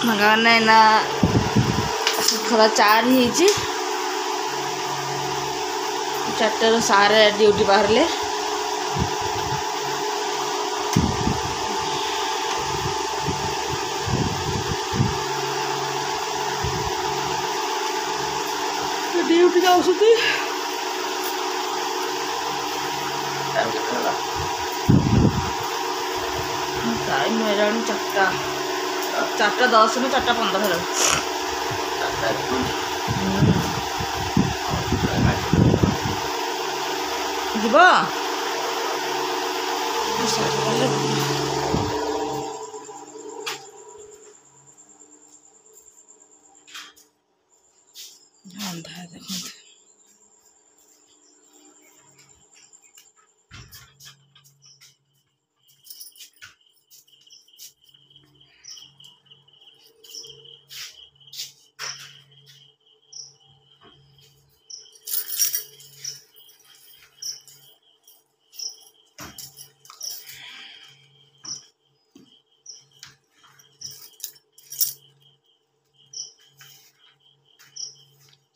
भगवान ना सकाल 4 ही 4 सारे ड्यूटी बाहर ड्यूटी जाऊँगी टाइम है 4:10 में 4:15 जीव अंधा देख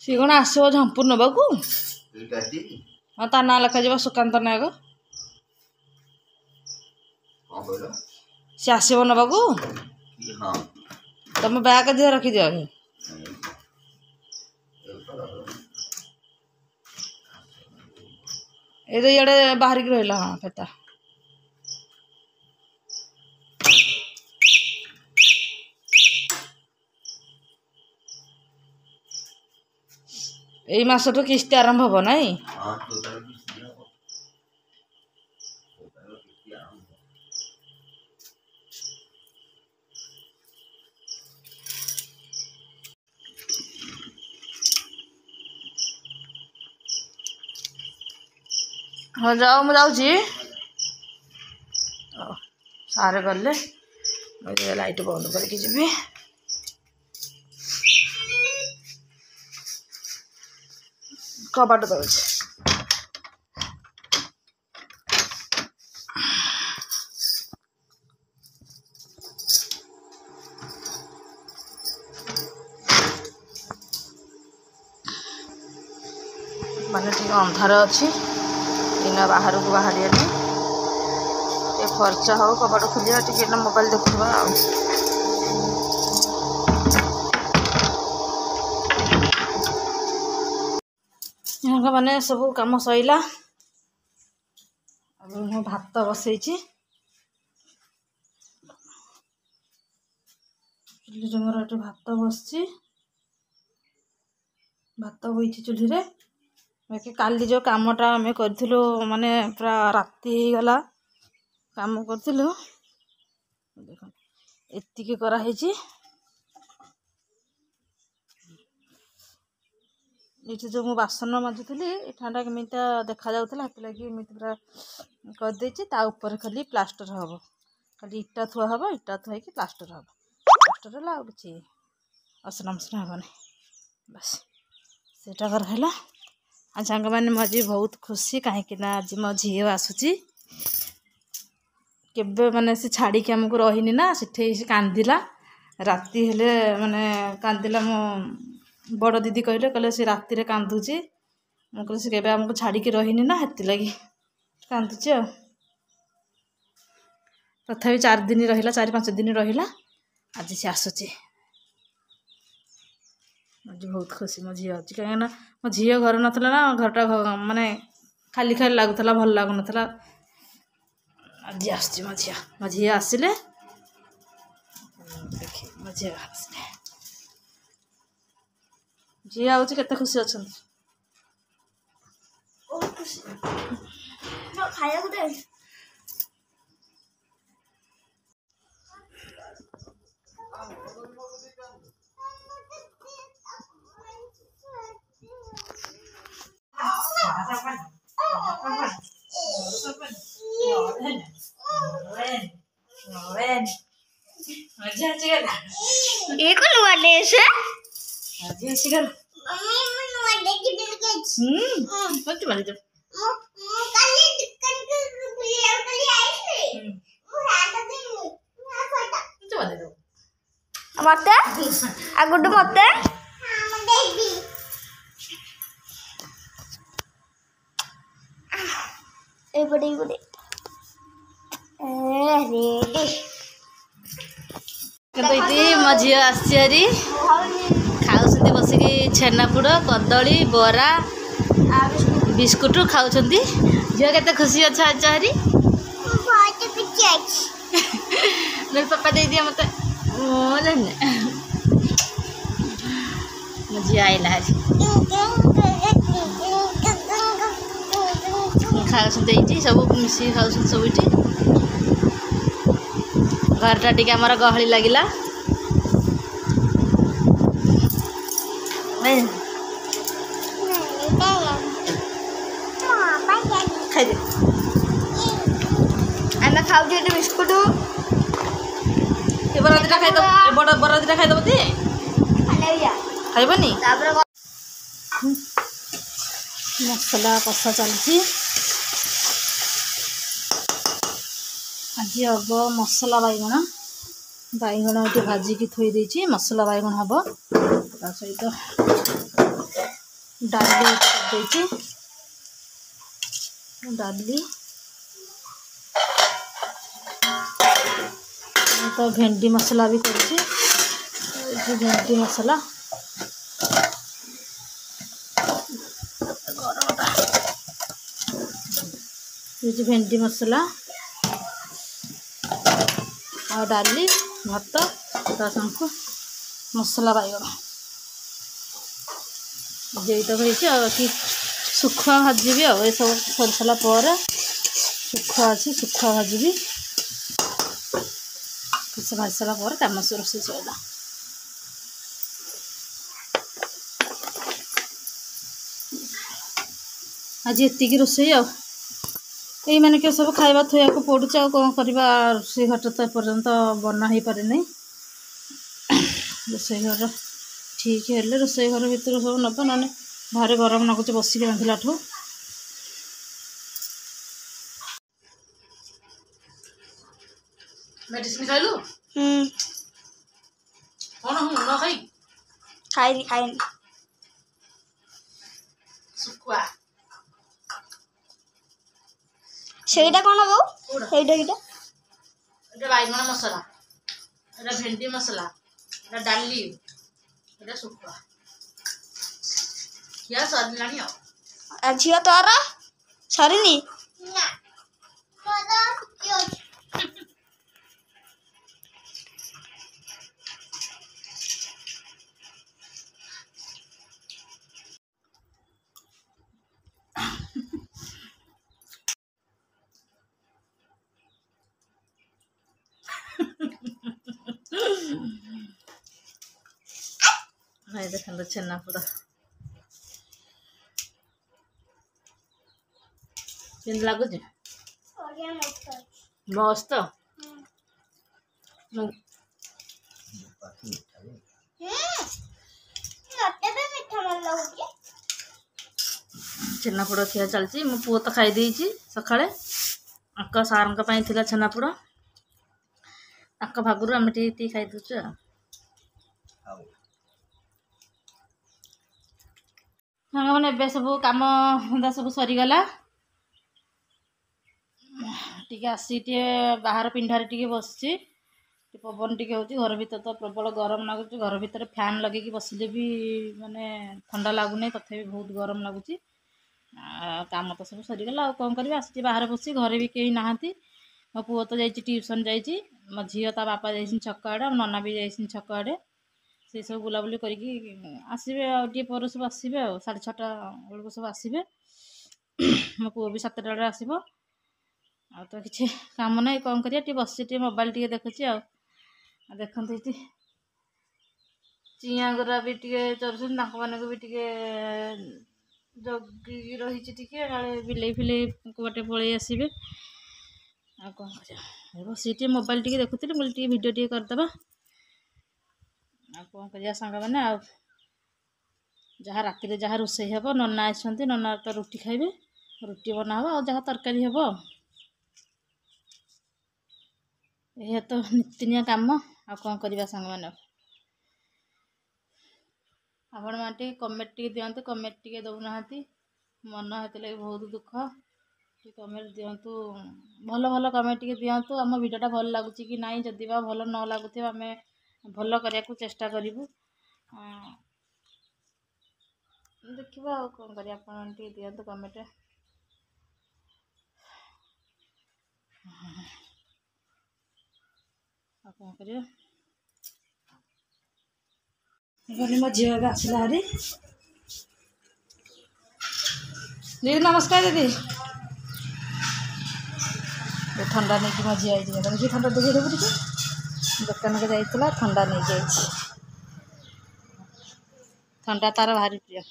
सी कौन आसो झंपुर नबाकू हाँ ता ना लिखा जा सुकांत नायक सी आसो नबाकू तुम बैग दिह रखी दियो ये तो इे बाहर की रहा हाँ फेता এই মাসটো কিস্তি আরম্ভ হব নাই हाँ जाओ मु जाऊँगी सारे गले लाइट बंद करके जी कबाट दौड़ माने ठीक अंधार अच्छी इना बाहर को बाहर खर्चा हो कबाट खुलिया टे मोबाइल देखा यहाँ मैंने सब कम सैला अब मु भात बसई चुली मोर ये भात बस भात बई चुली बाकी काली जो कामटा आम करूँ माने पूरा राति गला काम करूँ देख एतिकी कराई ये जो मु बासन माजुली एठाटा केमी देखा जाऊला लगे पूरा करदे ऊपर खाली प्लास्टर हम खाली इटा थुआ हम इटा थुआई प्लास्टर हम प्लास्टर है कि असना मसना हेनी बस सेटा कराला आ सांग मैंने आज बहुत खुशी कहीं आज मो झी आसूची केबे माने से छाड़ी के हमको रहीनी ना से कांदिला राति हेले माने कांदिला मो बड़ दीदी कहले से राति रे कांदुची मुझे से केबे हमको छाड़ी के रहीनी ना हेती लगी कांदुची तथापि 4 दिन रहिला 4-5 दिन रहिला आज से आसूची आज बहुत खुशी मो झी अच्छी कहीं मो झी घर नाला ना घरटा माने खाली खाली लगुला भल लगुन आज आसूची मो झी आसिले देखी मो झी आसिले झी आउची केते खुशी अछंती बहुत खुशी खाया को दे ये कौन हुआ लेस है? जी शिखर मम्मी मैं हुआ देखी बिल के कौन वाली जब कल आई थी वो है तो दिन मैं फोटा कौन वाली जब मते आ गुड्डू मते ए बड़ी बड़ी रेडी ये मो झी आसरी खाऊँ बसिकी छेनापोड़ कदली बरा बिस्कुट खाऊँ झील के खुशी अच्छा अच्छा हरी पापा दे दिया मत मो झी आईला खाऊँ सब मिसिक खाऊँ सब ये घरटा टी आमर गहली लगिला खाई आमे खाऊ बिस्कुट बरा दिटा खाईदब बड़ बरा दिटा खाईदब ती खाइबनी मसला कषा चलती आज हम मसला बैगण बैगण ये भाजिकी थोई देछि मसला बैगण हम ता सहित डाली देछि डाली तो भेंडी मसला भी करछि भेंडी मसला ये भेंडी मसला और डाली भात ताको मसला बैगण जेटा कि सुखुआ भाजी आ सब सर सारा पर सुखुआ अच्छी सुखुआ भाजी भाजी सारा पर कम रोषे सैला आज ये रोषे ये मैंने के सब खाଇବା थोया को पड़ुच आ कौन करवा रोषे घाट तो एपर्यंत बना हो पारे नहीं रोषे घर ठीक है रोषे घर भितर सब नब ना भारी गरम लगुच बसिक रांधिला ठू मेडिसिन खाइलु कौन हम न खाई खाई सुखुआ सेटा कौन बो एटा एटा एटा बैगण मसला एटा भेंडी मसला एटा डाली एटा सुखुआ क्या सरलानी झील तोर सरीनी ना देखो छेनापोड़ केन लगुच मस्त छेनापोड़ खिया चलती मो पुओ तो खाई देछि सकाळे आक सार थिला छेनापोड़ आक भागुर आम टी खाई दउछु मैंने ए सब कम धंदा सब सरीगला टी आसी बाहर पिंडारे टी बस पवन टी हो घर भीतर तो प्रबल गरम लगुच घर भीतर फैन लगे बसिले भी माने ठंडा लगुनि तथे बहुत गरम लगुच काम तो सब सरीगला आ कौन कर बाहर बसी घरे भी कहीं नहांती मो पुओ तो जाइए ट्यूशन जाइए मो झील ता बापा जाइए छक आड़े नना भी जाइए छक आड़े से सब बुलाबुली करके आसबे आगे पर सब आसबे 6:30 बेलू सब आसबे मो पुओ भी 7टा बेले आसब आ तो किसी काम ना कौन करिया बस मोबाइल टी देखुची आ देखते ये चिया गुरा भी टे चलुन मैंने भी टे जगी रही बिले फिले बाटे पलि आसबे आ कौन कर बस मोबाइल टी देखुली बोले टे भिडियो टे करदे कौन कर सांग मैंने जहाँ राति जहाँ रोषे हे नना आसती नना तो रुटी खाइबे रुटी बना आ जहाँ तरकारी हे यह तो नितिनिया काम आ कौन करवा सांग मैंने आपण माटे कमेंट टिके दियंतु कमेंट टिके दउना मन हेतले बहुत दुख कि कमेंट दियंतु भल भल कमेंट टिके दियंतु आम वीडियोटा भल लागुची कि नहीं जदि बा भल न लागुथिबा आमे भल करिया को चेष्टा करिवु देखिबा आ कोन करिया आपण टिके दियंतु कमेंट आ कोन करिया गली मो झील आसला हरी दीदी नमस्कार दीदी ठंडा नहीं कि मझी आई देखिए ठंडा देखिए देव टे दुकान के जाइला ठंडा नहीं जाइए ठंडा तार भारी प्रिय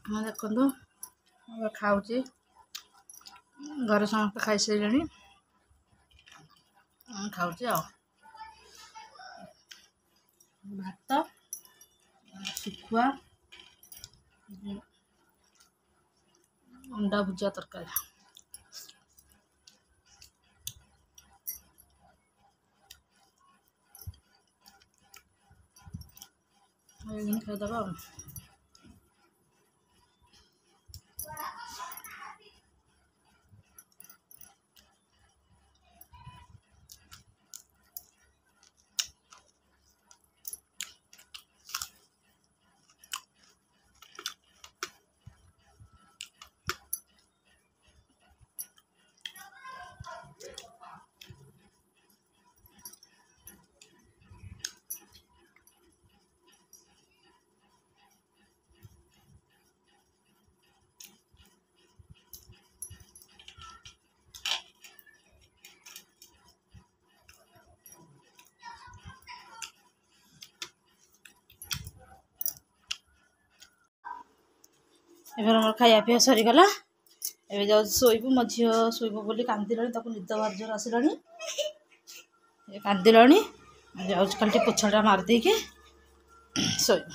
हाँ देखो खाऊे घर समस्त खाई सारे खाऊे भात शुखुआ अंडा भुजिया तरकारी खाईदबा एम खाया पीया सरीगला एवं जाऊ शोबू मो झी शोब बोली कांदिला निद भार जोर आसला कांदिला जाऊँ खाली पोछाटा मारदे शोब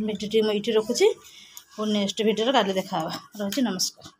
भिडियो ये रखुची नेक्स्ट भिडियो काली देखा रही नमस्कार।